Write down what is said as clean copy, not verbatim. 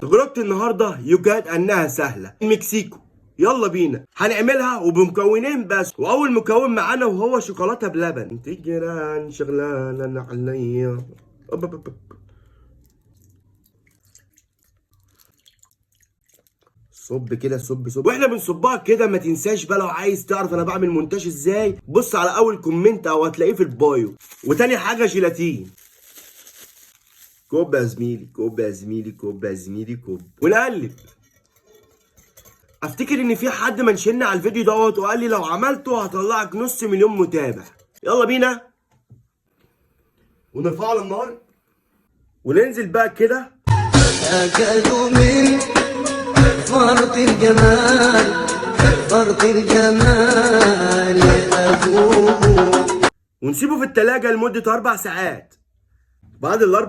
تجربة النهاردة يكاد انها سهلة. المكسيكو، يلا بينا هنعملها وبمكونين بس، واول مكون معانا وهو شوكولاتة بلبن. تجران شغلانة عليا. صب كده، صب واحنا بنصبها كده ما تنساش بقى، لو عايز تعرف انا بعمل مونتاج ازاي بص على اول كومنت او هتلاقيه في البايو. وتاني حاجه جيلاتين. كوب يا زميلي، كوب يا زميلي، كوب يا زميلي، كوب، ونقلب. افتكر ان في حد منشني على الفيديو دوت وقال لي لو عملته هطلعك نص مليون متابع. يلا بينا ونرفعه على النار وننزل بقى كده. أكلوا من فرط الجمال، فرط الجمال أبوه، ونسيبه في التلاجة لمدة 4 ساعات. بعد ال4